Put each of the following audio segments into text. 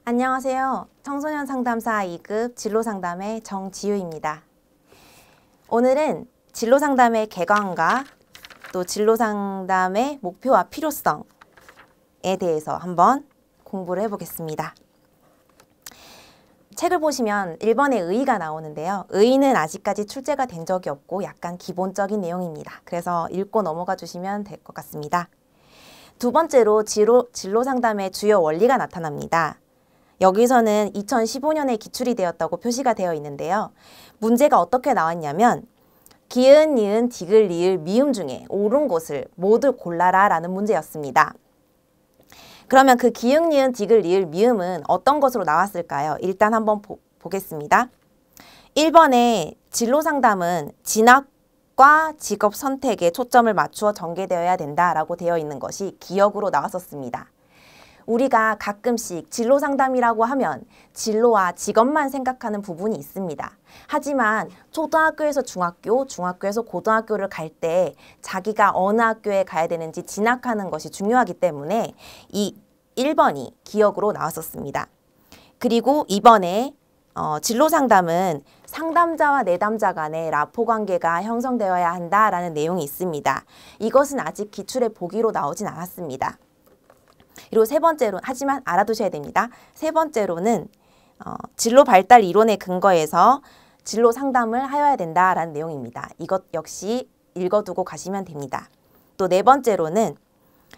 안녕하세요. 청소년 상담사 2급 진로상담의 정지유입니다. 오늘은 진로상담의 개관과 또 진로상담의 목표와 필요성에 대해서 한번 공부를 해보겠습니다. 책을 보시면 1번에 의의가 나오는데요. 의의는 아직까지 출제가 된 적이 없고 약간 기본적인 내용입니다. 그래서 읽고 넘어가 주시면 될 것 같습니다. 두 번째로 진로상담의 주요 원리가 나타납니다. 여기서는 2015년에 기출이 되었다고 표시가 되어 있는데요. 문제가 어떻게 나왔냐면 기은, 니은, 디귿, 리을, 미음 중에 옳은 곳을 모두 골라라 라는 문제였습니다. 그러면 그 기은, 니은, 디귿, 리을, 미음은 어떤 것으로 나왔을까요? 일단 한번 보겠습니다. 1번에 진로상담은 진학과 직업 선택에 초점을 맞추어 전개되어야 된다라고 되어 있는 것이 기역으로 나왔었습니다. 우리가 가끔씩 진로상담이라고 하면 진로와 직업만 생각하는 부분이 있습니다. 하지만 초등학교에서 중학교, 중학교에서 고등학교를 갈 때 자기가 어느 학교에 가야 되는지 진학하는 것이 중요하기 때문에 이 1번이 기역으로 나왔었습니다. 그리고 2번에 진로상담은 상담자와 내담자 간의 라포 관계가 형성되어야 한다라는 내용이 있습니다. 이것은 아직 기출의 보기로 나오진 않았습니다. 그리고 세 번째로, 하지만 알아두셔야 됩니다. 세 번째로는 진로 발달 이론에 근거해서 진로 상담을 하여야 된다라는 내용입니다. 이것 역시 읽어두고 가시면 됩니다. 또 네 번째로는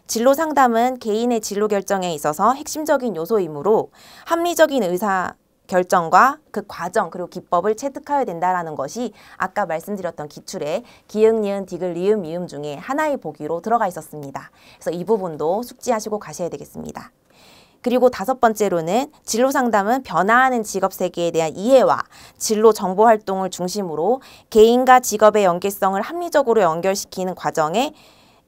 진로 상담은 개인의 진로 결정에 있어서 핵심적인 요소이므로 합리적인 의사 결정과 그 과정 그리고 기법을 체득하여야 된다는 것이 아까 말씀드렸던 기출에 기역, 니은, 디귿, 리음, 미음 중에 하나의 보기로 들어가 있었습니다. 그래서 이 부분도 숙지하시고 가셔야 되겠습니다. 그리고 다섯 번째로는 진로 상담은 변화하는 직업 세계에 대한 이해와 진로 정보 활동을 중심으로 개인과 직업의 연계성을 합리적으로 연결시키는 과정의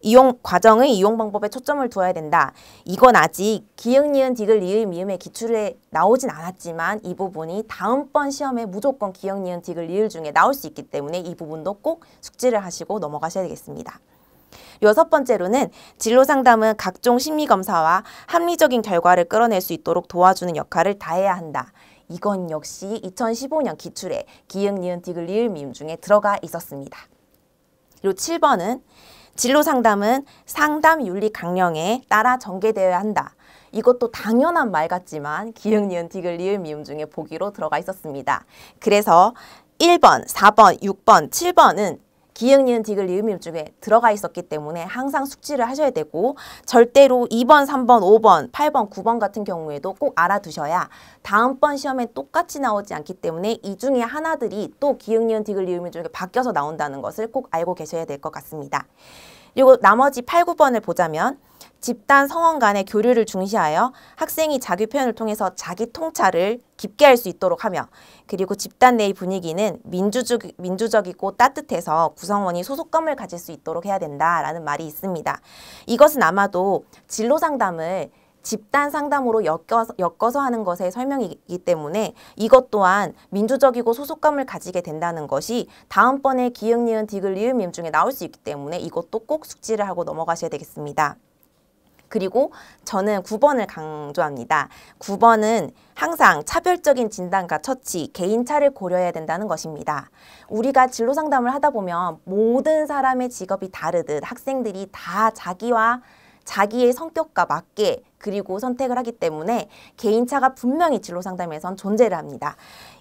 이용 방법에 초점을 두어야 된다. 이건 아직 기역, 니은, 디귿, 리을, 미음의 기출에 나오진 않았지만 이 부분이 다음번 시험에 무조건 기역, 니은, 디귿, 리을 중에 나올 수 있기 때문에 이 부분도 꼭 숙지를 하시고 넘어가셔야 되겠습니다. 여섯 번째로는 진로 상담은 각종 심리 검사와 합리적인 결과를 끌어낼 수 있도록 도와주는 역할을 다해야 한다. 이건 역시 2015년 기출에 기역, 니은, 디귿, 리을, 미음 중에 들어가 있었습니다. 그리고 7번은 진로 상담은 상담 윤리 강령에 따라 전개되어야 한다. 이것도 당연한 말 같지만 기역, 니은, 디귿, 리을, 미음 중에 보기로 들어가 있었습니다. 그래서 1번, 4번, 6번, 7번은 기역, 니은, 디귿, 리을, 미음 중에 들어가 있었기 때문에 항상 숙지를 하셔야 되고 절대로 2번, 3번, 5번, 8번, 9번 같은 경우에도 꼭 알아두셔야 다음번 시험에 똑같이 나오지 않기 때문에 이 중에 하나들이 또 기역, 니은, 디귿, 리을, 미음 중에 바뀌어서 나온다는 것을 꼭 알고 계셔야 될 것 같습니다. 그리고 나머지 8, 9번을 보자면 집단 성원 간의 교류를 중시하여 학생이 자기 표현을 통해서 자기 통찰을 깊게 할 수 있도록 하며 그리고 집단 내의 분위기는 민주적이고 따뜻해서 구성원이 소속감을 가질 수 있도록 해야 된다라는 말이 있습니다. 이것은 아마도 진로 상담을 집단 상담으로 엮어서 하는 것의 설명이기 때문에 이것 또한 민주적이고 소속감을 가지게 된다는 것이 다음번에 기역, 니은, 디귿, 리을, 미음 중에 나올 수 있기 때문에 이것도 꼭 숙지를 하고 넘어가셔야 되겠습니다. 그리고 저는 9번을 강조합니다. 9번은 항상 차별적인 진단과 처치, 개인차를 고려해야 된다는 것입니다. 우리가 진로 상담을 하다 보면 모든 사람의 직업이 다르듯 학생들이 다 자기의 성격과 맞게 그리고 선택을 하기 때문에 개인차가 분명히 진로 상담에선 존재를 합니다.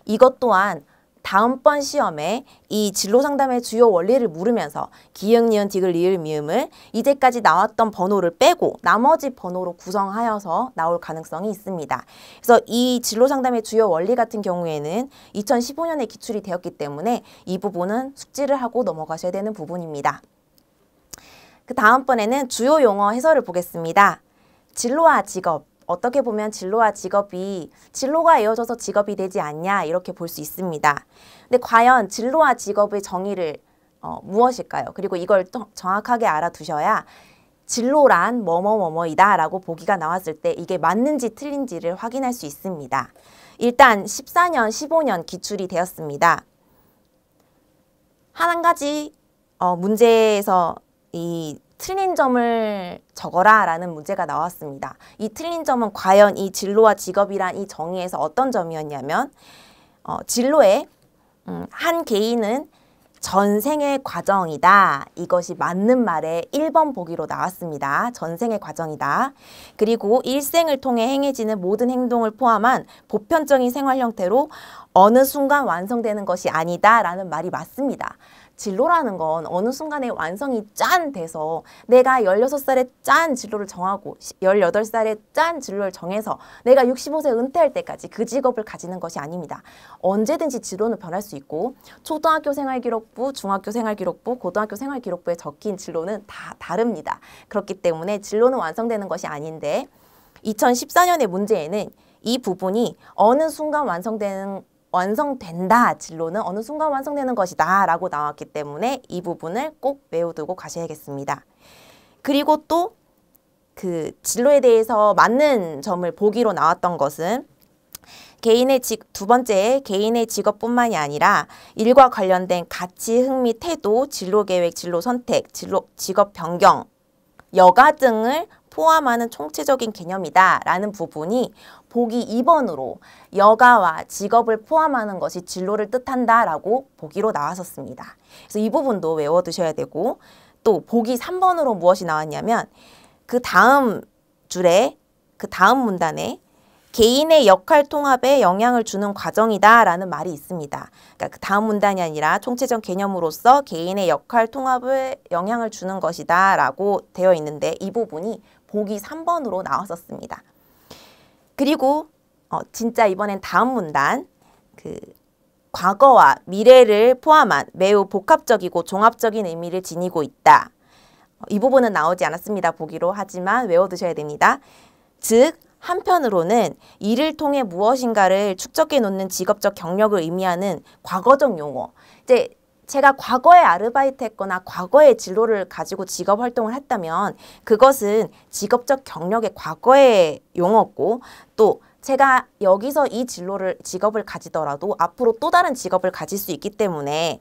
이것 또한 다음번 시험에 이 진로 상담의 주요 원리를 물으면서 기역, 니은, 디귿, 리을, 미음을 이제까지 나왔던 번호를 빼고 나머지 번호로 구성하여서 나올 가능성이 있습니다. 그래서 이 진로 상담의 주요 원리 같은 경우에는 2015년에 기출이 되었기 때문에 이 부분은 숙지를 하고 넘어가셔야 되는 부분입니다. 그 다음번에는 주요 용어 해설을 보겠습니다. 진로와 직업, 어떻게 보면 진로와 직업이 진로가 이어져서 직업이 되지 않냐 이렇게 볼 수 있습니다. 근데 과연 진로와 직업의 정의를 무엇일까요? 그리고 이걸 정확하게 알아두셔야 진로란 뭐뭐뭐뭐이다 라고 보기가 나왔을 때 이게 맞는지 틀린지를 확인할 수 있습니다. 일단 14년, 15년 기출이 되었습니다. 한 가지 문제에서 이 틀린 점을 적어라 라는 문제가 나왔습니다. 이 틀린 점은 과연 이 진로와 직업이란 이 정의에서 어떤 점이었냐면 진로에 한 개인은 전생의 과정이다. 이것이 맞는 말에 1번 보기로 나왔습니다. 전생의 과정이다. 그리고 일생을 통해 행해지는 모든 행동을 포함한 보편적인 생활 형태로 어느 순간 완성되는 것이 아니다 라는 말이 맞습니다. 진로라는 건 어느 순간에 완성이 짠 돼서 내가 16살에 짠 진로를 정하고 18살에 짠 진로를 정해서 내가 65세 은퇴할 때까지 그 직업을 가지는 것이 아닙니다. 언제든지 진로는 변할 수 있고 초등학교 생활기록부, 중학교 생활기록부, 고등학교 생활기록부에 적힌 진로는 다 다릅니다. 그렇기 때문에 진로는 완성되는 것이 아닌데 2014년의 문제에는 이 부분이 어느 순간 완성된다. 진로는 어느 순간 완성되는 것이다 라고 나왔기 때문에 이 부분을 꼭 외워두고 가셔야겠습니다. 그리고 또 그 진로에 대해서 맞는 점을 보기로 나왔던 것은 두 번째, 개인의 직업뿐만이 아니라 일과 관련된 가치, 흥미, 태도, 진로 계획, 진로 선택, 직업 변경, 여가 등을 포함하는 총체적인 개념이다 라는 부분이 보기 2번으로 여가와 직업을 포함하는 것이 진로를 뜻한다 라고 보기로 나왔었습니다. 그래서 이 부분도 외워두셔야 되고 또 보기 3번으로 무엇이 나왔냐면 그 다음 줄에 그 다음 문단에 개인의 역할 통합에 영향을 주는 과정이다 라는 말이 있습니다. 그러니까 그 다음 문단이 아니라 총체적 개념으로서 개인의 역할 통합에 영향을 주는 것이다 라고 되어 있는데 이 부분이 보기 3번으로 나왔었습니다. 그리고 진짜 이번엔 다음 문단 과거와 미래를 포함한 매우 복합적이고 종합적인 의미를 지니고 있다. 이 부분은 나오지 않았습니다. 보기로. 하지만 외워두셔야 됩니다. 즉 한편으로는 이를 통해 무엇인가를 축적해 놓는 직업적 경력을 의미하는 과거적 용어. 이제 제가 과거에 아르바이트 했거나 과거의 진로를 가지고 직업 활동을 했다면 그것은 직업적 경력의 과거의 용어고 또 제가 여기서 이 직업을 가지더라도 앞으로 또 다른 직업을 가질 수 있기 때문에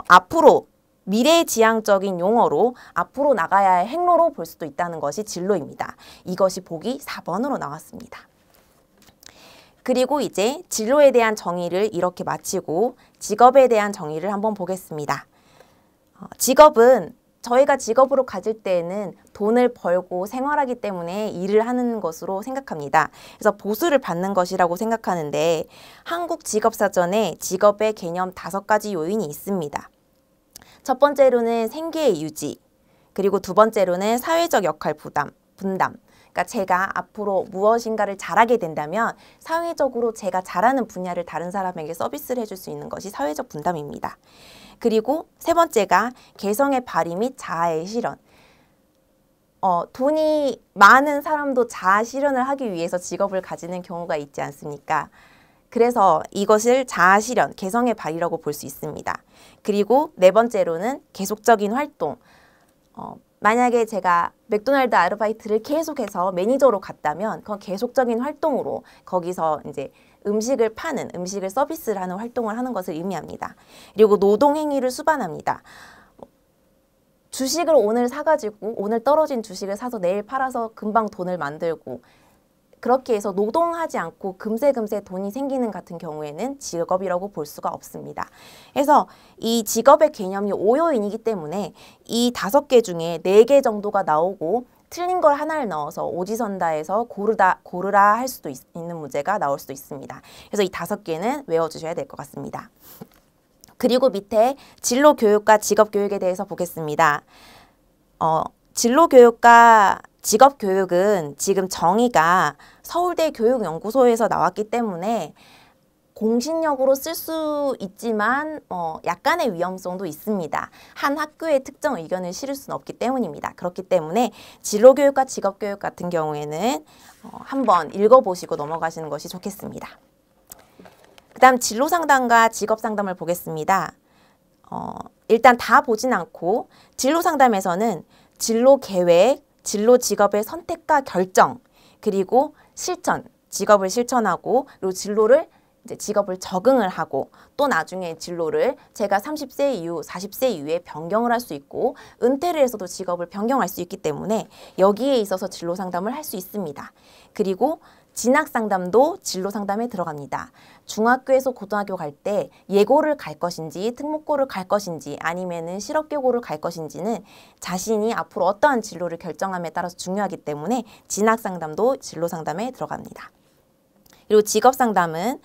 앞으로 미래지향적인 용어로 앞으로 나가야 할 행로로 볼 수도 있다는 것이 진로입니다. 이것이 보기 4번으로 나왔습니다. 그리고 이제 진로에 대한 정의를 이렇게 마치고 직업에 대한 정의를 한번 보겠습니다. 직업은 저희가 직업으로 가질 때에는 돈을 벌고 생활하기 때문에 일을 하는 것으로 생각합니다. 그래서 보수를 받는 것이라고 생각하는데 한국직업사전에 직업의 개념 5가지 요인이 있습니다. 첫 번째로는 생계의 유지, 그리고 두 번째로는 사회적 역할 분담. 그러니까 제가 앞으로 무엇인가를 잘하게 된다면 사회적으로 제가 잘하는 분야를 다른 사람에게 서비스를 해줄 수 있는 것이 사회적 분담입니다. 그리고 세 번째가 개성의 발휘 및 자아의 실현. 돈이 많은 사람도 자아 실현을 하기 위해서 직업을 가지는 경우가 있지 않습니까? 그래서 이것을 자아 실현, 개성의 발휘라고 볼 수 있습니다. 그리고 네 번째로는 계속적인 활동. 만약에 제가 맥도날드 아르바이트를 계속해서 매니저로 갔다면 그건 계속적인 활동으로 거기서 이제 음식을 파는, 음식을 서비스를 하는 활동을 하는 것을 의미합니다. 그리고 노동행위를 수반합니다. 주식을 오늘 사가지고 오늘 떨어진 주식을 사서 내일 팔아서 금방 돈을 만들고 그렇게 해서 노동하지 않고 금세 돈이 생기는 같은 경우에는 직업이라고 볼 수가 없습니다. 그래서 이 직업의 개념이 5요인이기 때문에 이 5개 중에 4개 정도가 나오고 틀린 걸 하나를 넣어서 오지선다에서 고르라 할 수도 있는 문제가 나올 수도 있습니다. 그래서 이 5개는 외워주셔야 될 것 같습니다. 그리고 밑에 진로교육과 직업교육에 대해서 보겠습니다. 진로교육과 직업교육은 지금 정의가 서울대 교육연구소에서 나왔기 때문에 공신력으로 쓸 수 있지만 약간의 위험성도 있습니다. 한 학교의 특정 의견을 실을 수는 없기 때문입니다. 그렇기 때문에 진로교육과 직업교육 같은 경우에는 한번 읽어보시고 넘어가시는 것이 좋겠습니다. 그 다음 진로상담과 직업상담을 보겠습니다. 일단 다 보진 않고 진로상담에서는 진로계획, 진로 직업의 선택과 결정, 그리고 실천, 직업을 실천하고 그리고 진로를 이제 직업을 적응을 하고 또 나중에 진로를 제가 30세 이후, 40세 이후에 변경을 할 수 있고 은퇴를 해서도 직업을 변경할 수 있기 때문에 여기에 있어서 진로 상담을 할 수 있습니다. 그리고 진학 상담도 진로 상담에 들어갑니다. 중학교에서 고등학교 갈 때 예고를 갈 것인지 특목고를 갈 것인지 아니면은 실업계고를 갈 것인지는 자신이 앞으로 어떠한 진로를 결정함에 따라서 중요하기 때문에 진학 상담도 진로 상담에 들어갑니다. 그리고 직업 상담은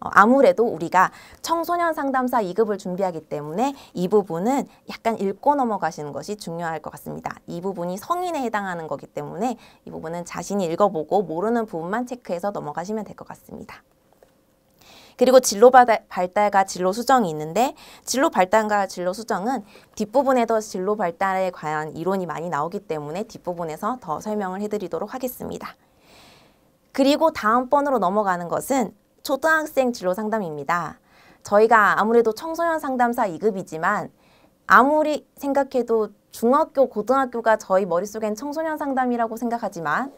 아무래도 우리가 청소년 상담사 2급을 준비하기 때문에 이 부분은 약간 읽고 넘어가시는 것이 중요할 것 같습니다. 이 부분이 성인에 해당하는 거기 때문에 이 부분은 자신이 읽어보고 모르는 부분만 체크해서 넘어가시면 될 것 같습니다. 그리고 진로 발달과 진로 수정이 있는데 진로 발달과 진로 수정은 뒷부분에도 진로 발달에 관한 이론이 많이 나오기 때문에 뒷부분에서 더 설명을 해드리도록 하겠습니다. 그리고 다음번으로 넘어가는 것은 초등학생 진로 상담입니다. 저희가 아무래도 청소년 상담사 2급이지만 아무리 생각해도 중학교, 고등학교가 저희 머릿속엔 청소년 상담이라고 생각하지만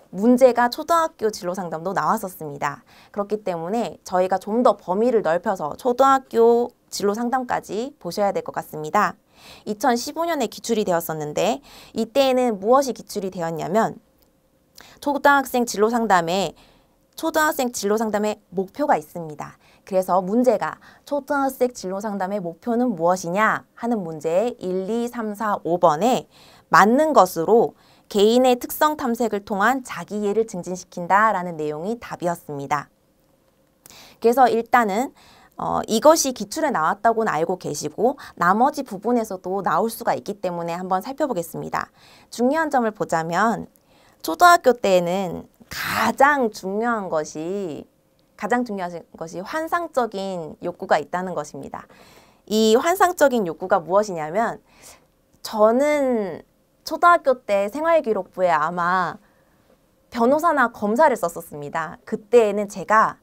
문제가 초등학교 진로 상담도 나왔었습니다. 그렇기 때문에 저희가 좀 더 범위를 넓혀서 초등학교 진로 상담까지 보셔야 될 것 같습니다. 2015년에 기출이 되었었는데 이때에는 무엇이 기출이 되었냐면 초등학생 진로 상담에 목표가 있습니다. 그래서 문제가 초등학생 진로 상담의 목표는 무엇이냐 하는 문제에 1, 2, 3, 4, 5번에 맞는 것으로 개인의 특성 탐색을 통한 자기 이해를 증진시킨다라는 내용이 답이었습니다. 그래서 일단은 이것이 기출에 나왔다고는 알고 계시고 나머지 부분에서도 나올 수가 있기 때문에 한번 살펴보겠습니다. 중요한 점을 보자면 초등학교 때에는 가장 중요한 것이 환상적인 욕구가 있다는 것입니다. 이 환상적인 욕구가 무엇이냐면 저는 초등학교 때 생활기록부에 아마 변호사나 검사를 썼었습니다. 그때에는 제가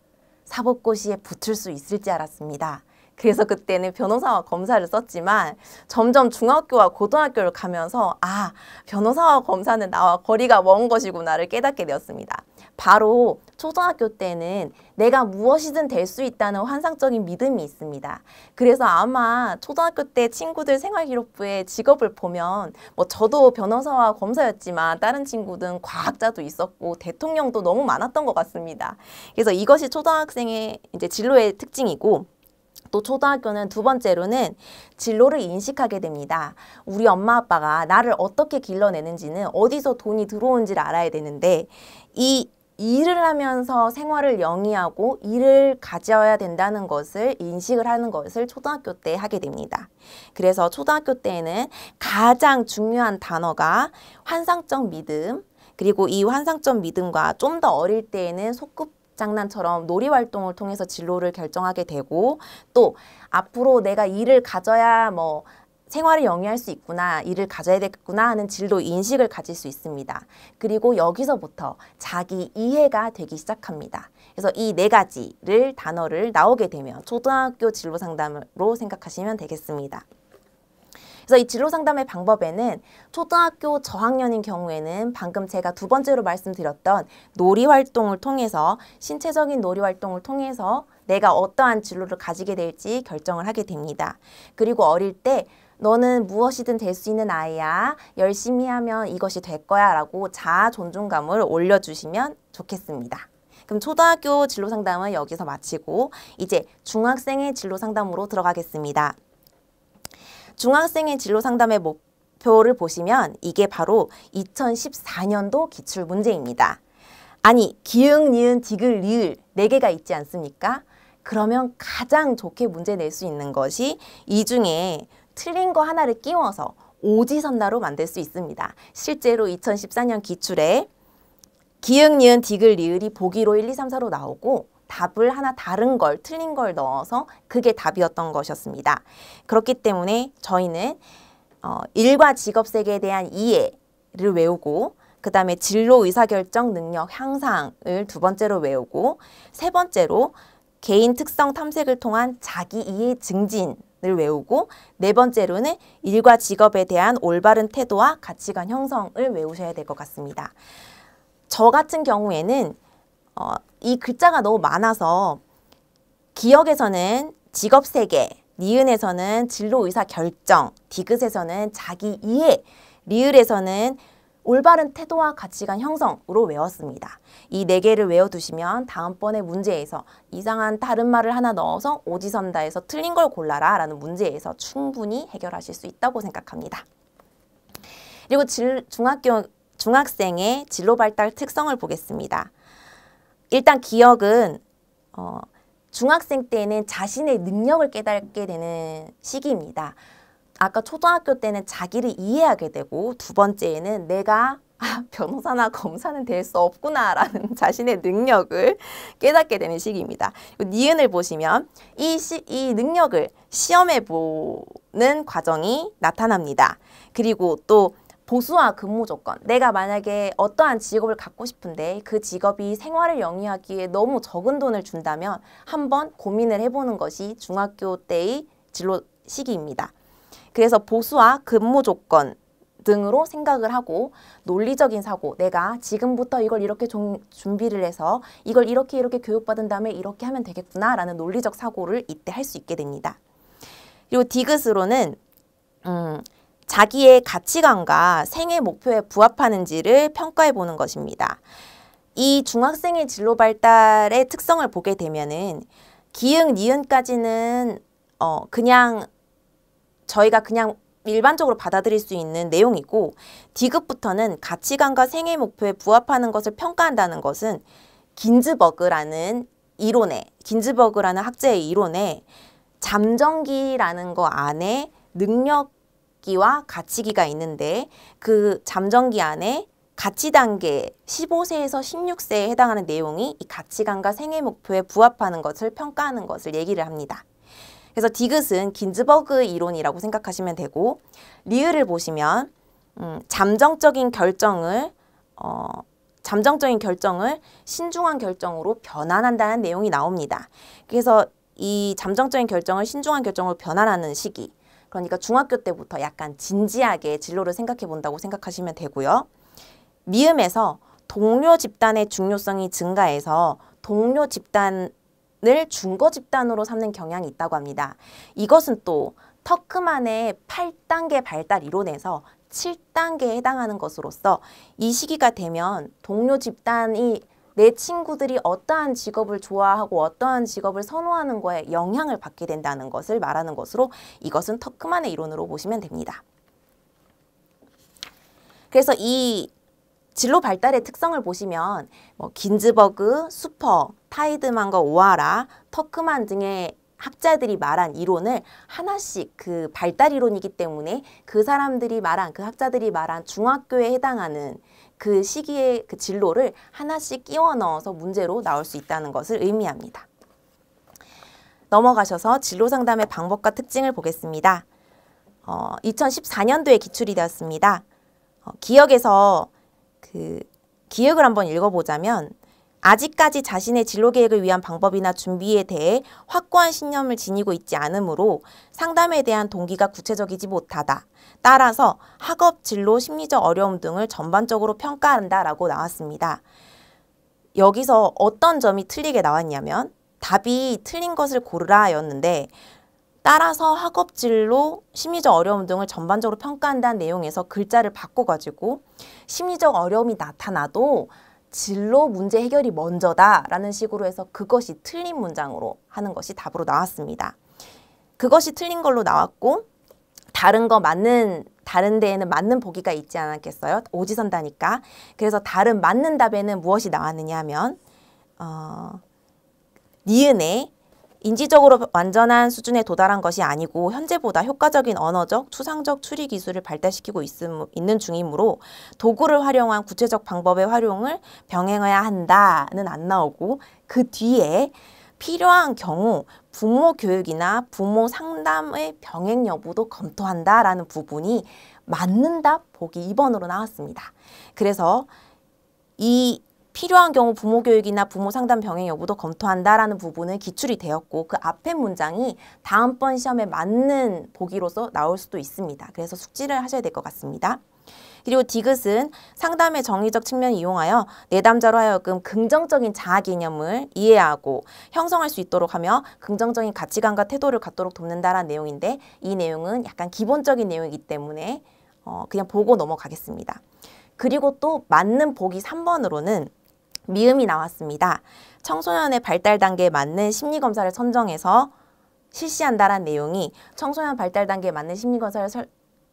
사법고시에 붙을 수 있을지 알았습니다. 그래서 그때는 변호사와 검사를 썼지만 점점 중학교와 고등학교를 가면서 변호사와 검사는 나와 거리가 먼 것이구나를 깨닫게 되었습니다. 바로 초등학교 때는 내가 무엇이든 될 수 있다는 환상적인 믿음이 있습니다. 그래서 아마 초등학교 때 친구들 생활기록부에 직업을 보면 저도 변호사와 검사였지만 다른 친구들은 과학자도 있었고 대통령도 너무 많았던 것 같습니다. 그래서 이것이 초등학생의 이제 진로의 특징이고 또 초등학교는 두 번째로는 진로를 인식하게 됩니다. 우리 엄마 아빠가 나를 어떻게 길러내는지는 어디서 돈이 들어오는지를 알아야 되는데 이 일을 하면서 생활을 영위하고 일을 가져야 된다는 것을 인식을 하는 것을 초등학교 때 하게 됩니다. 그래서 초등학교 때에는 가장 중요한 단어가 환상적 믿음, 그리고 이 환상적 믿음과 좀 더 어릴 때에는 장난처럼 놀이활동을 통해서 진로를 결정하게 되고 또 앞으로 내가 일을 가져야 생활을 영위할 수 있구나, 일을 가져야 되겠구나 하는 진로 인식을 가질 수 있습니다. 그리고 여기서부터 자기 이해가 되기 시작합니다. 그래서 이 네 가지를 단어를 나오게 되면 초등학교 진로 상담으로 생각하시면 되겠습니다. 그래서 이 진로 상담의 방법에는 초등학교 저학년인 경우에는 방금 제가 두 번째로 말씀드렸던 놀이활동을 통해서 신체적인 놀이활동을 통해서 내가 어떠한 진로를 가지게 될지 결정을 하게 됩니다. 그리고 어릴 때 너는 무엇이든 될 수 있는 아이야. 열심히 하면 이것이 될 거야 라고 자아 존중감을 올려주시면 좋겠습니다. 그럼 초등학교 진로 상담은 여기서 마치고 이제 중학생의 진로 상담으로 들어가겠습니다. 중학생의 진로 상담의 목표를 보시면 이게 바로 2014년도 기출 문제입니다. 아니 기흥, 니은, 디귿, 리을 4개가 있지 않습니까? 그러면 가장 좋게 문제 낼 수 있는 것이 이 중에 틀린 거 하나를 끼워서 오지선다로 만들 수 있습니다. 실제로 2014년 기출에 기흥, 니은, 디귿, 리을이 보기로 1, 2, 3, 4로 나오고 답을 하나 다른 걸, 틀린 걸 넣어서 그게 답이었던 것이었습니다. 그렇기 때문에 저희는 일과 직업 세계에 대한 이해를 외우고 그 다음에 진로 의사결정 능력 향상을 두 번째로 외우고 세 번째로 개인 특성 탐색을 통한 자기 이해 증진을 외우고 네 번째로는 일과 직업에 대한 올바른 태도와 가치관 형성을 외우셔야 될 것 같습니다. 저 같은 경우에는 이 글자가 너무 많아서 기역에서는 직업 세계, 니은에서는 진로 의사 결정, 디귿에서는 자기 이해, 리을에서는 올바른 태도와 가치관 형성으로 외웠습니다. 이 4개를 외워두시면 다음번에 문제에서 이상한 다른 말을 하나 넣어서 오지선다에서 틀린 걸 골라라 라는 문제에서 충분히 해결하실 수 있다고 생각합니다. 그리고 중학생의 진로 발달 특성을 보겠습니다. 일단 기역은 중학생 때는 자신의 능력을 깨닫게 되는 시기입니다. 아까 초등학교 때는 자기를 이해하게 되고, 두 번째에는 내가 변호사나 검사는 될 수 없구나 라는 자신의 능력을 깨닫게 되는 시기입니다. 니은을 보시면 이 능력을 시험해 보는 과정이 나타납니다. 그리고 또 보수와 근무 조건, 내가 만약에 어떠한 직업을 갖고 싶은데 그 직업이 생활을 영위하기에 너무 적은 돈을 준다면 한번 고민을 해보는 것이 중학교 때의 진로 시기입니다. 그래서 보수와 근무 조건 등으로 생각을 하고 논리적인 사고, 내가 지금부터 이걸 이렇게 준비를 해서 이걸 이렇게 교육받은 다음에 이렇게 하면 되겠구나 라는 논리적 사고를 이때 할 수 있게 됩니다. 그리고 디귿으로는 자기의 가치관과 생애 목표에 부합하는지를 평가해 보는 것입니다. 이 중학생의 진로 발달의 특성을 보게 되면은 기역, 니은까지는 그냥 저희가 그냥 일반적으로 받아들일 수 있는 내용이고, 디귿부터는 가치관과 생애 목표에 부합하는 것을 평가한다는 것은 긴즈버그라는 학자의 이론에 잠정기라는 거 안에 능력기와 가치기가 있는데, 그 잠정기 안에 가치 단계 15세에서 16세에 해당하는 내용이 이 가치관과 생애 목표에 부합하는 것을 평가하는 것을 얘기를 합니다. 그래서 디귿은 긴즈버그 이론이라고 생각하시면 되고, 리을을 보시면 잠정적인 결정을 신중한 결정으로 변환한다는 내용이 나옵니다. 그래서 이 잠정적인 결정을 신중한 결정으로 변환하는 시기, 그러니까 중학교 때부터 약간 진지하게 진로를 생각해 본다고 생각하시면 되고요. 미음에서 동료 집단의 중요성이 증가해서 동료 집단을 중거 집단으로 삼는 경향이 있다고 합니다. 이것은 또 터크만의 8단계 발달 이론에서 7단계에 해당하는 것으로서 이 시기가 되면 동료 집단이 내 친구들이 어떠한 직업을 좋아하고 어떠한 직업을 선호하는 거에 영향을 받게 된다는 것을 말하는 것으로 이것은 터크만의 이론으로 보시면 됩니다. 그래서 이 진로 발달의 특성을 보시면 긴즈버그, 수퍼, 타이드만과 오하라, 터크만 등의 학자들이 말한 이론을 하나씩, 그 발달 이론이기 때문에 그 학자들이 말한 중학교에 해당하는 그 시기의 그 진로를 하나씩 끼워 넣어서 문제로 나올 수 있다는 것을 의미합니다. 넘어가셔서 진로 상담의 방법과 특징을 보겠습니다. 2014년도에 기출이 되었습니다. 기역에서 기역을 한번 읽어보자면, 아직까지 자신의 진로 계획을 위한 방법이나 준비에 대해 확고한 신념을 지니고 있지 않으므로 상담에 대한 동기가 구체적이지 못하다. 따라서 학업, 진로, 심리적 어려움 등을 전반적으로 평가한다라고 나왔습니다. 여기서 어떤 점이 틀리게 나왔냐면, 답이 틀린 것을 고르라 였는데, 따라서 학업, 진로, 심리적 어려움 등을 전반적으로 평가한다는 내용에서 글자를 바꿔가지고 심리적 어려움이 나타나도 진로 문제 해결이 먼저다 라는 식으로 해서 그것이 틀린 문장으로 하는 것이 답으로 나왔습니다. 그것이 틀린 걸로 나왔고, 다른 데에는 맞는 보기가 있지 않았겠어요? 오지선다니까. 그래서 다른 맞는 답에는 무엇이 나왔느냐 하면 니은에 인지적으로 완전한 수준에 도달한 것이 아니고 현재보다 효과적인 언어적, 추상적 추리 기술을 발달시키고 있는 중이므로 도구를 활용한 구체적 방법의 활용을 병행해야 한다는 안 나오고, 그 뒤에 필요한 경우 부모 교육이나 부모 상담의 병행 여부도 검토한다라는 부분이 맞는 답 보기 2번으로 나왔습니다. 그래서 이 필요한 경우 부모 교육이나 부모 상담 병행 여부도 검토한다라는 부분은 기출이 되었고, 그 앞에 문장이 다음번 시험에 맞는 보기로서 나올 수도 있습니다. 그래서 숙지를 하셔야 될 것 같습니다. 그리고 디귿은 상담의 정의적 측면을 이용하여 내담자로 하여금 긍정적인 자아 개념을 이해하고 형성할 수 있도록 하며 긍정적인 가치관과 태도를 갖도록 돕는다라는 내용인데, 이 내용은 약간 기본적인 내용이기 때문에 그냥 보고 넘어가겠습니다. 그리고 또 맞는 보기 3번으로는 미음이 나왔습니다. 청소년의 발달 단계에 맞는 심리검사를 선정해서 실시한다라는 내용이 청소년 발달 단계에 맞는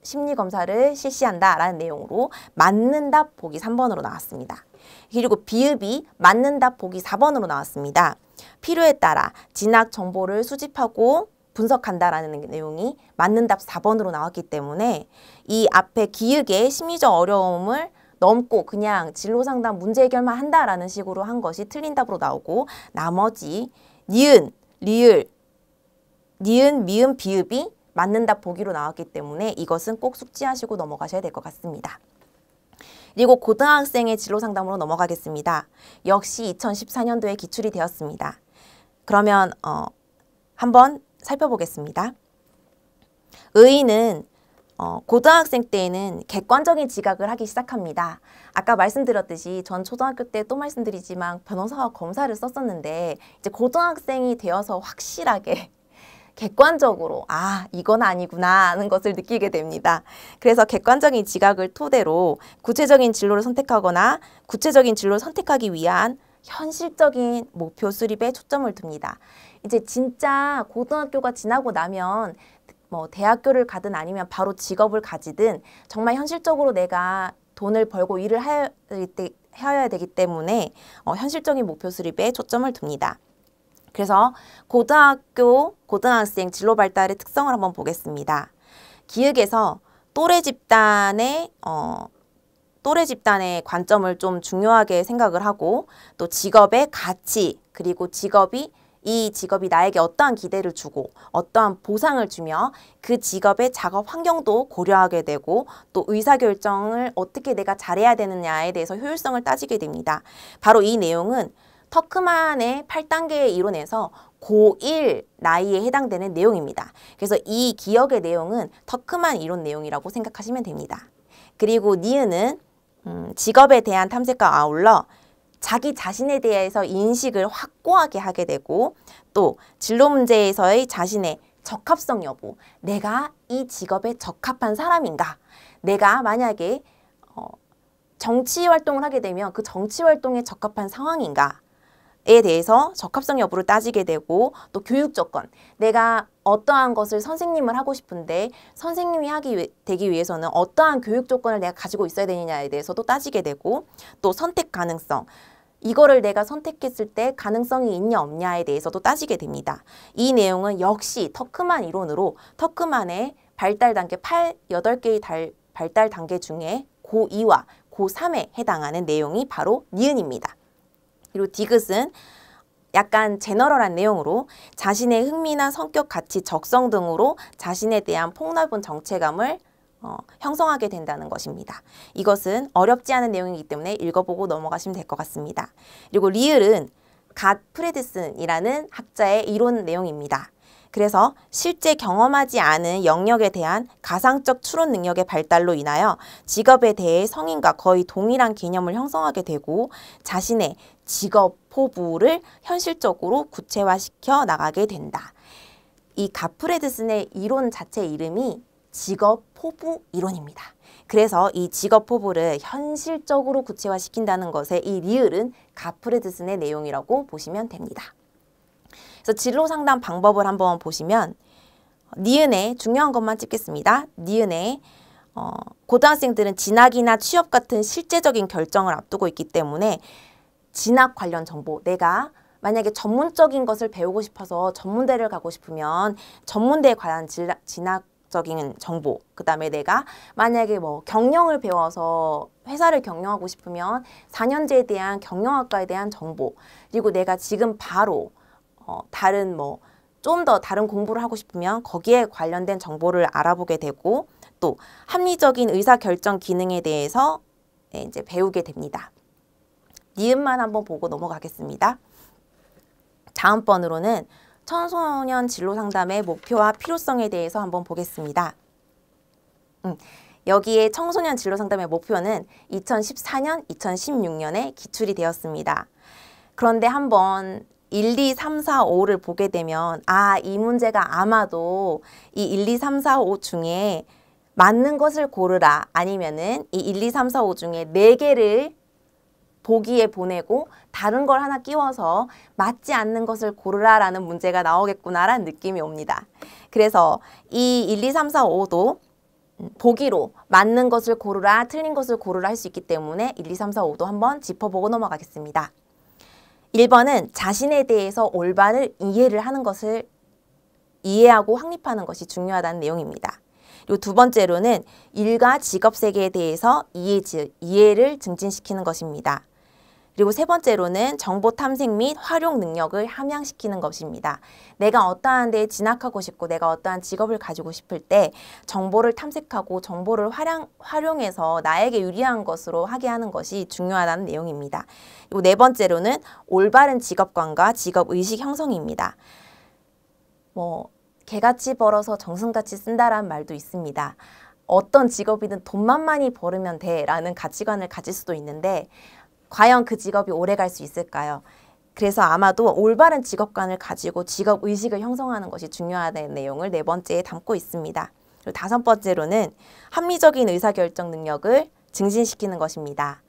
심리검사를 실시한다라는 내용으로 맞는 답 보기 3번으로 나왔습니다. 그리고 비읍이 맞는 답 보기 4번으로 나왔습니다. 필요에 따라 진학 정보를 수집하고 분석한다라는 내용이 맞는 답 4번으로 나왔기 때문에 이 앞에 기역의 심리적 어려움을 넘고 그냥 진로상담 문제 해결만 한다라는 식으로 한 것이 틀린 답으로 나오고, 나머지 니은, 리을, 니은, 미음, 비읍이 맞는 답 보기로 나왔기 때문에 이것은 꼭 숙지하시고 넘어가셔야 될 것 같습니다. 그리고 고등학생의 진로상담으로 넘어가겠습니다. 역시 2014년도에 기출이 되었습니다. 그러면 한번 살펴보겠습니다. 의의는 고등학생 때에는 객관적인 지각을 하기 시작합니다. 아까 말씀드렸듯이 전 초등학교 때 또 말씀드리지만 변호사와 검사를 썼었는데, 이제 고등학생이 되어서 확실하게 객관적으로 이건 아니구나 하는 것을 느끼게 됩니다. 그래서 객관적인 지각을 토대로 구체적인 진로를 선택하거나 구체적인 진로를 선택하기 위한 현실적인 목표 수립에 초점을 둡니다. 이제 진짜 고등학교가 지나고 나면 대학교를 가든 아니면 바로 직업을 가지든 정말 현실적으로 내가 돈을 벌고 일을 해야 되기 때문에 현실적인 목표 수립에 초점을 둡니다. 그래서 고등학생 진로 발달의 특성을 한번 보겠습니다. 기역에서 또래 집단의 관점을 좀 중요하게 생각을 하고, 또 직업의 가치, 그리고 이 직업이 나에게 어떠한 기대를 주고 어떠한 보상을 주며 그 직업의 작업 환경도 고려하게 되고, 또 의사결정을 어떻게 내가 잘해야 되느냐에 대해서 효율성을 따지게 됩니다. 바로 이 내용은 터크만의 8단계의 이론에서 고1 나이에 해당되는 내용입니다. 그래서 이 기억의 내용은 터크만 이론 내용이라고 생각하시면 됩니다. 그리고 니은은 직업에 대한 탐색과 아울러 자기 자신에 대해서 인식을 확고하게 하게 되고, 또 진로 문제에서의 자신의 적합성 여부, 내가 이 직업에 적합한 사람인가, 내가 만약에 정치 활동을 하게 되면 그 정치 활동에 적합한 상황인가 에 대해서 적합성 여부를 따지게 되고, 또 교육 조건, 내가 어떠한 것을 선생님을 하고 싶은데 선생님이 되기 위해서는 어떠한 교육 조건을 내가 가지고 있어야 되느냐에 대해서도 따지게 되고, 또 선택 가능성, 이거를 내가 선택했을 때 가능성이 있냐 없냐에 대해서도 따지게 됩니다. 이 내용은 역시 터크만 이론으로 터크만의 발달 단계 8개의 발달 단계 중에 고2와 고3에 해당하는 내용이 바로 니은입니다. 그리고 디귿은 약간 제너럴한 내용으로 자신의 흥미나 성격, 가치, 적성 등으로 자신에 대한 폭넓은 정체감을 형성하게 된다는 것입니다. 이것은 어렵지 않은 내용이기 때문에 읽어보고 넘어가시면 될 것 같습니다. 그리고 리을은 갓 프레드슨이라는 학자의 이론 내용입니다. 그래서 실제 경험하지 않은 영역에 대한 가상적 추론 능력의 발달로 인하여 직업에 대해 성인과 거의 동일한 개념을 형성하게 되고, 자신의 직업 포부를 현실적으로 구체화시켜 나가게 된다. 이 가프레드슨의 이론 자체 이름이 직업 포부 이론입니다. 그래서 이 직업 포부를 현실적으로 구체화시킨다는 것에 이 리을은 가프레드슨의 내용이라고 보시면 됩니다. 그래서 진로 상담 방법을 한번 보시면, 니은에 중요한 것만 찍겠습니다. 니은에 고등학생들은 진학이나 취업 같은 실제적인 결정을 앞두고 있기 때문에 진학 관련 정보, 내가 만약에 전문적인 것을 배우고 싶어서 전문대를 가고 싶으면 전문대에 관한 진학적인 정보, 그 다음에 내가 만약에 경영을 배워서 회사를 경영하고 싶으면 4년제에 대한 경영학과에 대한 정보, 그리고 내가 지금 바로 좀 더 다른 공부를 하고 싶으면 거기에 관련된 정보를 알아보게 되고, 또 합리적인 의사결정 기능에 대해서 이제 배우게 됩니다. 니은만 한번 보고 넘어가겠습니다. 다음 번으로는 청소년 진로 상담의 목표와 필요성에 대해서 한번 보겠습니다. 여기에 청소년 진로 상담의 목표는 2014년, 2016년에 기출이 되었습니다. 그런데 한번 1, 2, 3, 4, 5를 보게 되면 이 문제가 아마도 이 1, 2, 3, 4, 5 중에 맞는 것을 고르라 아니면은 이 1, 2, 3, 4, 5 중에 4개를 보기에 보내고 다른 걸 하나 끼워서 맞지 않는 것을 고르라 라는 문제가 나오겠구나라는 느낌이 옵니다. 그래서 이 1, 2, 3, 4, 5도 보기로 맞는 것을 고르라, 틀린 것을 고르라 할 수 있기 때문에 1, 2, 3, 4, 5도 한번 짚어보고 넘어가겠습니다. 1번은 자신에 대해서 올바를 이해를 하는 것을 이해하고 확립하는 것이 중요하다는 내용입니다. 그리고 두 번째로는 일과 직업 세계에 대해서 이해를 증진시키는 것입니다. 그리고 세 번째로는 정보 탐색 및 활용 능력을 함양시키는 것입니다. 내가 어떠한 데에 진학하고 싶고 내가 어떠한 직업을 가지고 싶을 때 정보를 탐색하고 정보를 활용해서 나에게 유리한 것으로 하게 하는 것이 중요하다는 내용입니다. 그리고 네 번째로는 올바른 직업관과 직업의식 형성입니다. 개같이 벌어서 정승같이 쓴다라는 말도 있습니다. 어떤 직업이든 돈만 많이 벌으면 돼라는 가치관을 가질 수도 있는데 과연 그 직업이 오래 갈 수 있을까요? 그래서 아마도 올바른 직업관을 가지고 직업의식을 형성하는 것이 중요하다는 내용을 네 번째에 담고 있습니다. 그리고 다섯 번째로는 합리적인 의사결정 능력을 증진시키는 것입니다.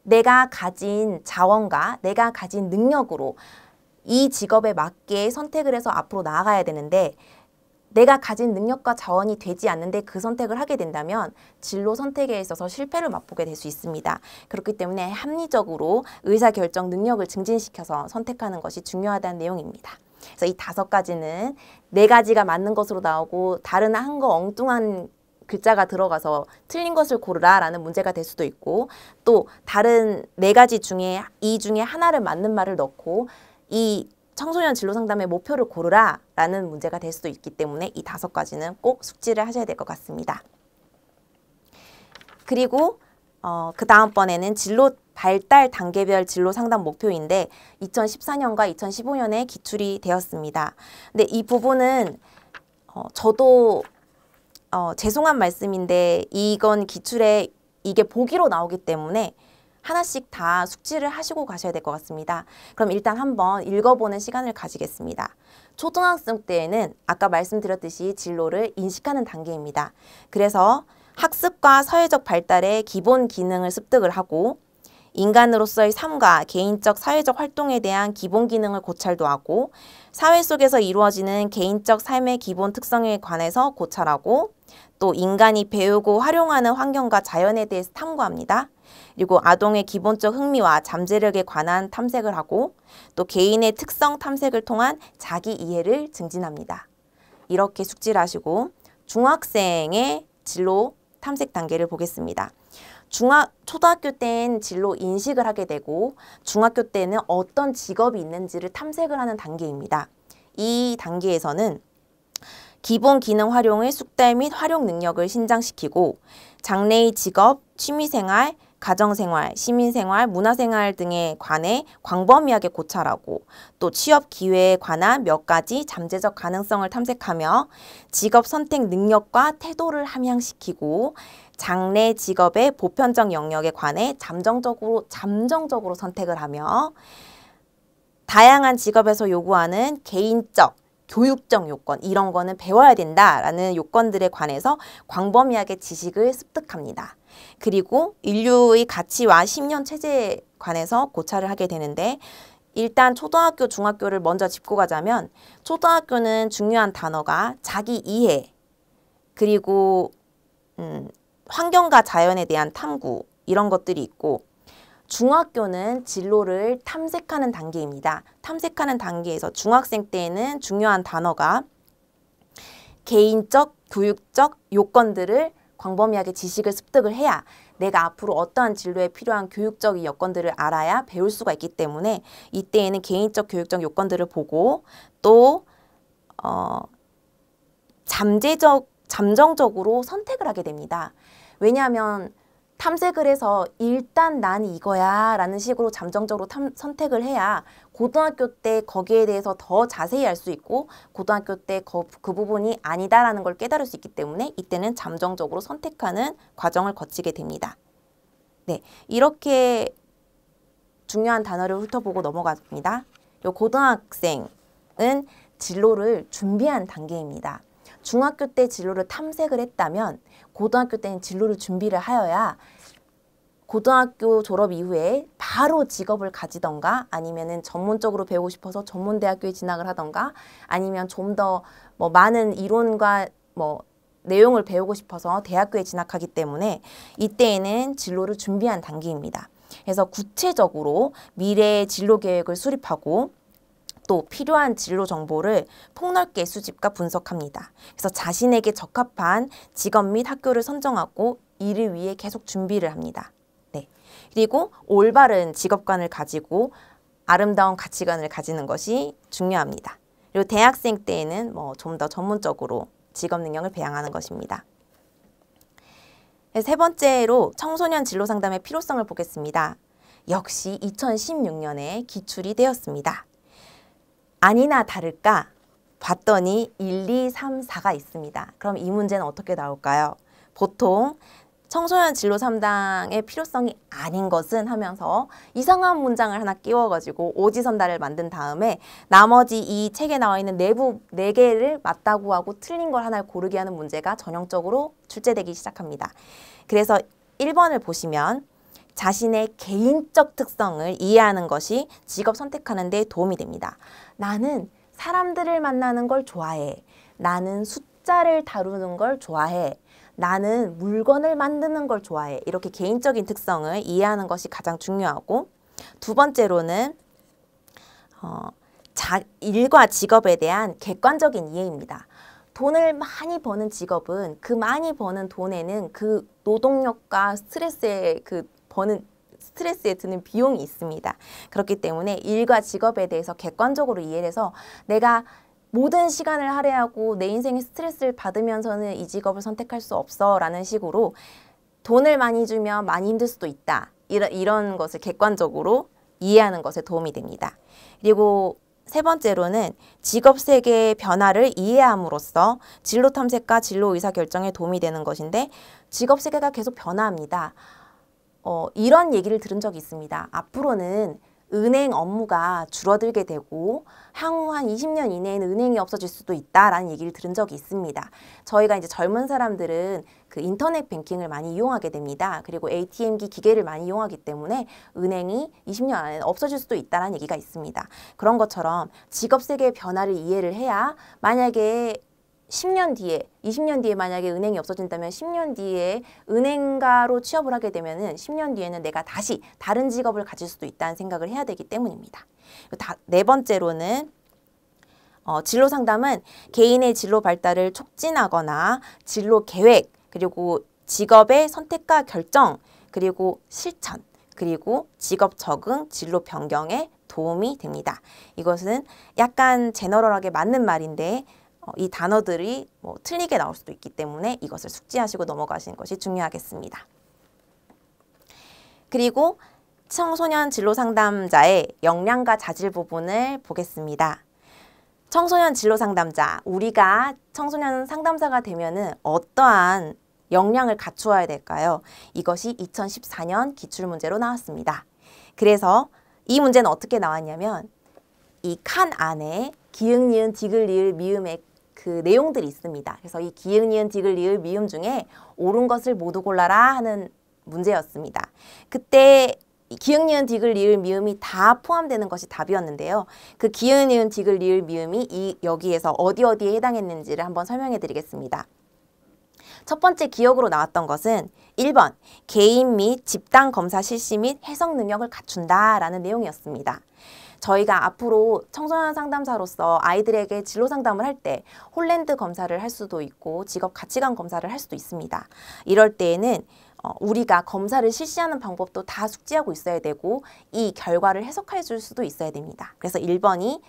내가 가진 자원과 내가 가진 능력으로 이 직업에 맞게 선택을 해서 앞으로 나아가야 되는데 내가 가진 능력과 자원이 되지 않는데 그 선택을 하게 된다면 진로 선택에 있어서 실패를 맛보게 될 수 있습니다. 그렇기 때문에 합리적으로 의사결정 능력을 증진시켜서 선택하는 것이 중요하다는 내용입니다. 그래서 이 5가지는 4가지가 맞는 것으로 나오고 다른 한 거 엉뚱한 글자가 들어가서 틀린 것을 고르라 라는 문제가 될 수도 있고 또 다른 4가지 중에 이 중에 하나를 맞는 말을 넣고 이 청소년 진로 상담의 목표를 고르라 라는 문제가 될 수도 있기 때문에 이 5가지는 꼭 숙지를 하셔야 될 것 같습니다. 그리고 그 다음번에는 진로 발달 단계별 진로 상담 목표인데 2014년과 2015년에 기출이 되었습니다. 근데 이 부분은 저도 죄송한 말씀인데 이건 기출에 이게 보기로 나오기 때문에 하나씩 다 숙지를 하시고 가셔야 될 것 같습니다. 그럼 일단 한번 읽어보는 시간을 가지겠습니다. 초등학생 때에는 아까 말씀드렸듯이 진로를 인식하는 단계입니다. 그래서 학습과 사회적 발달의 기본 기능을 습득을 하고 인간으로서의 삶과 개인적 사회적 활동에 대한 기본 기능을 고찰도 하고 사회 속에서 이루어지는 개인적 삶의 기본 특성에 관해서 고찰하고 또 인간이 배우고 활용하는 환경과 자연에 대해서 탐구합니다. 그리고 아동의 기본적 흥미와 잠재력에 관한 탐색을 하고 또 개인의 특성 탐색을 통한 자기 이해를 증진합니다. 이렇게 숙지를 하시고 중학생의 진로 탐색 단계를 보겠습니다. 초등학교 때는 진로 인식을 하게 되고 중학교 때는 어떤 직업이 있는지를 탐색을 하는 단계입니다. 이 단계에서는 기본 기능 활용의 숙달 및 활용 능력을 신장시키고 장래의 직업, 취미생활, 가정생활, 시민생활, 문화생활 등에 관해 광범위하게 고찰하고 또 취업 기회에 관한 몇 가지 잠재적 가능성을 탐색하며 직업 선택 능력과 태도를 함양시키고 장래 직업의 보편적 영역에 관해 잠정적으로 선택을 하며 다양한 직업에서 요구하는 개인적, 교육적 요건, 이런 거는 배워야 된다라는 요건들에 관해서 광범위하게 지식을 습득합니다. 그리고 인류의 가치와 심년 체제에 관해서 고찰을 하게 되는데 일단 초등학교, 중학교를 먼저 짚고 가자면 초등학교는 중요한 단어가 자기 이해, 그리고 환경과 자연에 대한 탐구 이런 것들이 있고 중학교는 진로를 탐색하는 단계입니다. 탐색하는 단계에서 중학생 때에는 중요한 단어가 개인적, 교육적 요건들을 광범위하게 지식을 습득을 해야 내가 앞으로 어떠한 진로에 필요한 교육적 여건들을 알아야 배울 수가 있기 때문에 이때에는 개인적, 교육적 요건들을 보고 또 잠정적으로 선택을 하게 됩니다. 왜냐하면 탐색을 해서 일단 난 이거야 라는 식으로 잠정적으로 선택을 해야 고등학교 때 거기에 대해서 더 자세히 알 수 있고 고등학교 때 그 부분이 아니다라는 걸 깨달을 수 있기 때문에 이때는 잠정적으로 선택하는 과정을 거치게 됩니다. 네, 이렇게 중요한 단어를 훑어보고 넘어갑니다. 요 고등학생은 진로를 준비한 단계입니다. 중학교 때 진로를 탐색을 했다면 고등학교 때는 진로를 준비를 하여야 고등학교 졸업 이후에 바로 직업을 가지던가 아니면은 전문적으로 배우고 싶어서 전문대학교에 진학을 하던가 아니면 좀 더 뭐 많은 이론과 뭐 내용을 배우고 싶어서 대학교에 진학하기 때문에 이때에는 진로를 준비한 단계입니다. 그래서 구체적으로 미래의 진로 계획을 수립하고 또 필요한 진로 정보를 폭넓게 수집과 분석합니다. 그래서 자신에게 적합한 직업 및 학교를 선정하고 이를 위해 계속 준비를 합니다. 네. 그리고 올바른 직업관을 가지고 아름다운 가치관을 가지는 것이 중요합니다. 그리고 대학생 때에는 뭐 좀 더 전문적으로 직업 능력을 배양하는 것입니다. 세 번째로 청소년 진로 상담의 필요성을 보겠습니다. 역시 2016년에 기출이 되었습니다. 아니나 다를까 봤더니 1, 2, 3, 4가 있습니다. 그럼 이 문제는 어떻게 나올까요? 보통 청소년 진로 상담의 필요성이 아닌 것은 하면서 이상한 문장을 하나 끼워가지고 오지선다를 만든 다음에 나머지 이 책에 나와 있는 내부 4개를 맞다고 하고 틀린 걸 하나를 고르게 하는 문제가 전형적으로 출제되기 시작합니다. 그래서 1번을 보시면 자신의 개인적 특성을 이해하는 것이 직업 선택하는 데 도움이 됩니다. 나는 사람들을 만나는 걸 좋아해. 나는 숫자를 다루는 걸 좋아해. 나는 물건을 만드는 걸 좋아해. 이렇게 개인적인 특성을 이해하는 것이 가장 중요하고 두 번째로는 일과 직업에 대한 객관적인 이해입니다. 돈을 많이 버는 직업은 그 많이 버는 돈에는 그 노동력과 스트레스에 드는 비용이 있습니다. 그렇기 때문에 일과 직업에 대해서 객관적으로 이해를 해서 내가 모든 시간을 할애하고 내 인생에 스트레스를 받으면서는 이 직업을 선택할 수 없어 라는 식으로 돈을 많이 주면 많이 힘들 수도 있다. 이런 것을 객관적으로 이해하는 것에 도움이 됩니다. 그리고 세 번째로는 직업 세계의 변화를 이해함으로써 진로 탐색과 진로 의사결정에 도움이 되는 것인데 직업 세계가 계속 변화합니다. 이런 얘기를 들은 적이 있습니다. 앞으로는 은행 업무가 줄어들게 되고 향후 한 20년 이내에는 은행이 없어질 수도 있다라는 얘기를 들은 적이 있습니다. 저희가 이제 젊은 사람들은 그 인터넷 뱅킹을 많이 이용하게 됩니다. 그리고 ATM기 기계를 많이 이용하기 때문에 은행이 20년 안에 없어질 수도 있다라는 얘기가 있습니다. 그런 것처럼 직업 세계의 변화를 이해를 해야 만약에 10년 뒤에, 20년 뒤에 만약에 은행이 없어진다면 10년 뒤에 은행가로 취업을 하게 되면은 10년 뒤에는 내가 다시 다른 직업을 가질 수도 있다는 생각을 해야 되기 때문입니다. 네 번째로는 진로 상담은 개인의 진로 발달을 촉진하거나 진로 계획, 그리고 직업의 선택과 결정, 그리고 실천, 그리고 직업 적응, 진로 변경에 도움이 됩니다. 이것은 약간 제너럴하게 맞는 말인데 이 단어들이 틀리게 나올 수도 있기 때문에 이것을 숙지하시고 넘어가시는 것이 중요하겠습니다. 그리고 청소년 진로 상담자의 역량과 자질 부분을 보겠습니다. 청소년 진로 상담자, 우리가 청소년 상담사가 되면은 어떠한 역량을 갖추어야 될까요? 이것이 2014년 기출문제로 나왔습니다. 그래서 이 문제는 어떻게 나왔냐면 이 칸 안에 기흥, 니은, 디귿, 리을, 미음의 그 내용들이 있습니다. 그래서 이 기흥, 니은, 디귿, 리을, 미음 중에 옳은 것을 모두 골라라 하는 문제였습니다. 그때 기흥, 니은, 디귿, 리을, 미음이 다 포함되는 것이 답이었는데요. 그 기흥, 니은, 디귿, 리을, 미음이 여기에서 어디에 해당했는지를 한번 설명해 드리겠습니다. 첫 번째 기억으로 나왔던 것은 1번 개인 및 집단 검사 실시 및 해석 능력을 갖춘다라는 내용이었습니다. 저희가 앞으로 청소년 상담사로서 아이들에게 진로 상담을 할 때 홀랜드 검사를 할 수도 있고 직업 가치관 검사를 할 수도 있습니다. 이럴 때에는 우리가 검사를 실시하는 방법도 다 숙지하고 있어야 되고 이 결과를 해석해 줄 수도 있어야 됩니다. 그래서 1번이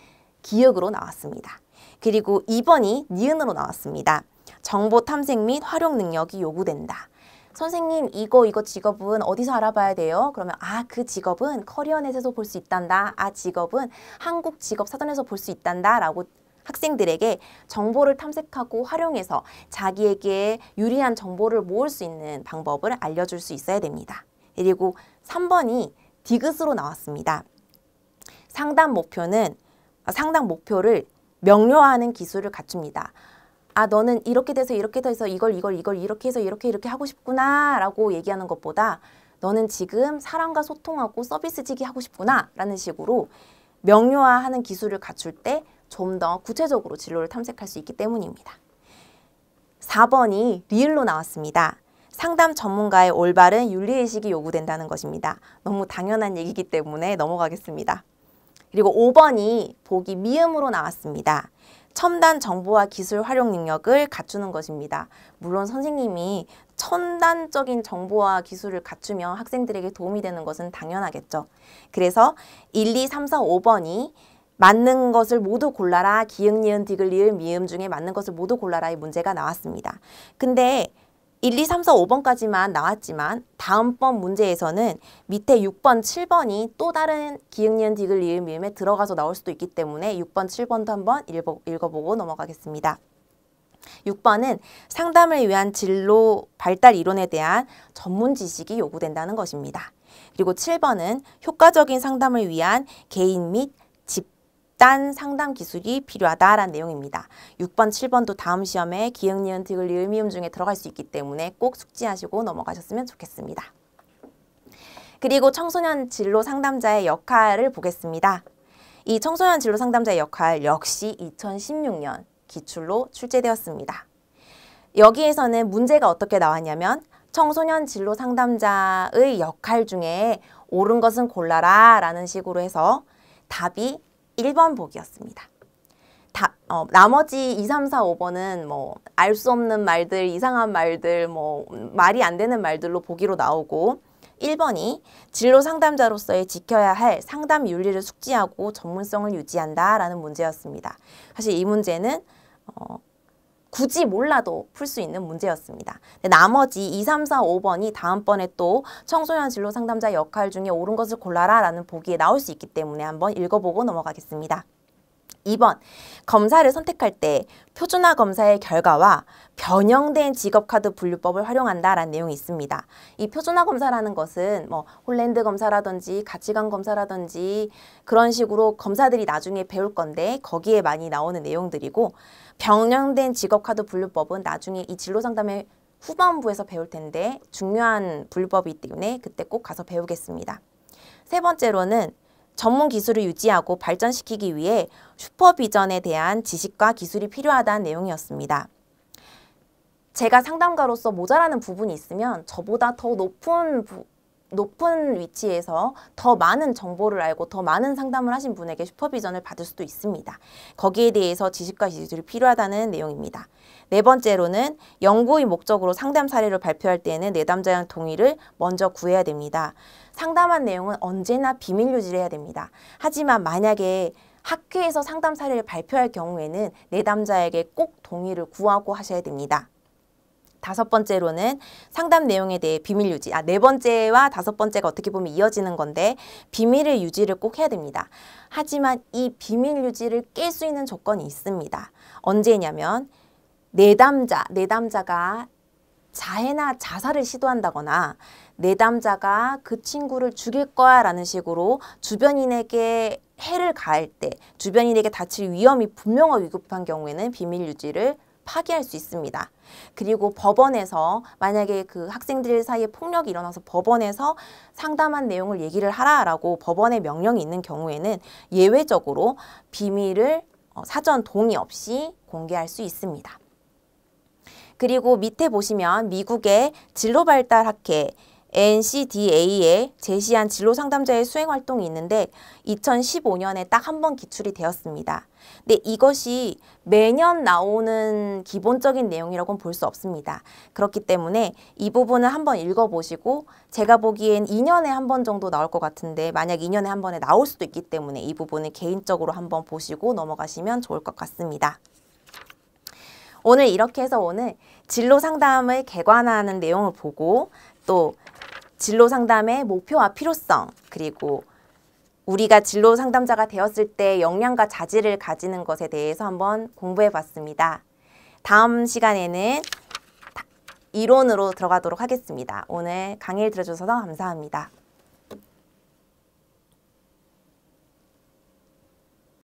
기억으로 나왔습니다. 그리고 2번이 니은으로 나왔습니다. 정보 탐색 및 활용 능력이 요구된다. 선생님 이거 직업은 어디서 알아봐야 돼요? 그러면 그 직업은 커리어넷에서 볼 수 있단다. 직업은 한국 직업 사전에서 볼 수 있단다 라고 학생들에게 정보를 탐색하고 활용해서 자기에게 유리한 정보를 모을 수 있는 방법을 알려줄 수 있어야 됩니다. 그리고 3번이 디귿으로 나왔습니다. 상담 목표를 명료화하는 기술을 갖춥니다. 너는 이렇게 돼서 이걸 이렇게 해서 이렇게 하고 싶구나 라고 얘기하는 것보다 너는 지금 사람과 소통하고 서비스직이 하고 싶구나 라는 식으로 명료화하는 기술을 갖출 때 좀 더 구체적으로 진로를 탐색할 수 있기 때문입니다. 4번이 리을로 나왔습니다. 상담 전문가의 올바른 윤리의식이 요구된다는 것입니다. 너무 당연한 얘기이기 때문에 넘어가겠습니다. 그리고 5번이 보기 미음으로 나왔습니다. 첨단 정보와 기술 활용 능력을 갖추는 것입니다. 물론 선생님이 첨단적인 정보와 기술을 갖추면 학생들에게 도움이 되는 것은 당연하겠죠. 그래서 1, 2, 3, 4, 5번이 맞는 것을 모두 골라라. 기역, 니은, 디귿, 리을, 미음 중에 맞는 것을 모두 골라라의 문제가 나왔습니다. 근데 1, 2, 3, 4, 5번까지만 나왔지만 다음번 문제에서는 밑에 6번, 7번이 또 다른 기역, 니은, 디귿, 리을, 미음에 들어가서 나올 수도 있기 때문에 6번, 7번도 한번 읽어보고 넘어가겠습니다. 6번은 상담을 위한 진로 발달 이론에 대한 전문 지식이 요구된다는 것입니다. 그리고 7번은 효과적인 상담을 위한 개인 및 집단 상담 기술이 필요하다라는 내용입니다. 6번, 7번도 다음 시험에 기역, 니은, 디귿, 리을, 미음 중에 들어갈 수 있기 때문에 꼭 숙지하시고 넘어가셨으면 좋겠습니다. 그리고 청소년 진로 상담자의 역할을 보겠습니다. 이 청소년 진로 상담자의 역할 역시 2016년 기출로 출제되었습니다. 여기에서는 문제가 어떻게 나왔냐면 청소년 진로 상담자의 역할 중에 옳은 것은 골라라 라는 식으로 해서 답이 1번 보기였습니다. 나머지 2, 3, 4, 5번은 알 수 없는 말들, 이상한 말들, 말이 안 되는 말들로 보기로 나오고 1번이 진로 상담자로서의 지켜야 할 상담 윤리를 숙지하고 전문성을 유지한다 라는 문제였습니다. 사실 이 문제는 굳이 몰라도 풀 수 있는 문제였습니다. 나머지 2, 3, 4, 5번이 다음번에 또 청소년 진로 상담자 역할 중에 옳은 것을 골라라 라는 보기에 나올 수 있기 때문에 한번 읽어보고 넘어가겠습니다. 2번, 검사를 선택할 때 표준화 검사의 결과와 변형된 직업카드 분류법을 활용한다라는 내용이 있습니다. 이 표준화 검사라는 것은 홀랜드 검사라든지 가치관 검사라든지 그런 식으로 검사들이 나중에 배울 건데 거기에 많이 나오는 내용들이고 변형된 직업카드 분류법은 나중에 이 진로상담의 후반부에서 배울 텐데 중요한 분류법이기 때문에 그때 꼭 가서 배우겠습니다. 세 번째로는 전문 기술을 유지하고 발전시키기 위해 슈퍼비전에 대한 지식과 기술이 필요하다는 내용이었습니다. 제가 상담가로서 모자라는 부분이 있으면 저보다 더 높은 위치에서 더 많은 정보를 알고 더 많은 상담을 하신 분에게 슈퍼비전을 받을 수도 있습니다. 거기에 대해서 지식과 기술이 필요하다는 내용입니다. 네 번째로는 연구의 목적으로 상담 사례를 발표할 때에는 내담자의 동의를 먼저 구해야 됩니다. 상담한 내용은 언제나 비밀 유지를 해야 됩니다. 하지만 만약에 학회에서 상담 사례를 발표할 경우에는 내담자에게 꼭 동의를 구하고 하셔야 됩니다. 다섯 번째로는 상담 내용에 대해 비밀 유지. 네 번째와 다섯 번째가 어떻게 보면 이어지는 건데 비밀을 유지를 꼭 해야 됩니다. 하지만 이 비밀 유지를 깰 수 있는 조건이 있습니다. 언제냐면 내담자가 자해나 자살을 시도한다거나 내담자가 그 친구를 죽일 거야 라는 식으로 주변인에게 해를 가할 때 주변인에게 다칠 위험이 분명하게 위급한 경우에는 비밀 유지를 파기할 수 있습니다. 그리고 법원에서 만약에 그 학생들 사이에 폭력이 일어나서 법원에서 상담한 내용을 얘기를 하라라고 법원의 명령이 있는 경우에는 예외적으로 비밀을 사전 동의 없이 공개할 수 있습니다. 그리고 밑에 보시면 미국의 진로발달학회 NCDA에 제시한 진로상담자의 수행활동이 있는데 2015년에 딱 한 번 기출이 되었습니다. 근데 이것이 매년 나오는 기본적인 내용이라고는 볼 수 없습니다. 그렇기 때문에 이 부분을 한번 읽어보시고 제가 보기엔 2년에 한 번 정도 나올 것 같은데 만약 2년에 한 번에 나올 수도 있기 때문에 이 부분을 개인적으로 한번 보시고 넘어가시면 좋을 것 같습니다. 오늘 이렇게 해서 오늘 진로 상담을 개관하는 내용을 보고 또 진로 상담의 목표와 필요성, 그리고 우리가 진로 상담자가 되었을 때 역량과 자질을 가지는 것에 대해서 한번 공부해 봤습니다. 다음 시간에는 이론으로 들어가도록 하겠습니다. 오늘 강의를 들어주셔서 감사합니다.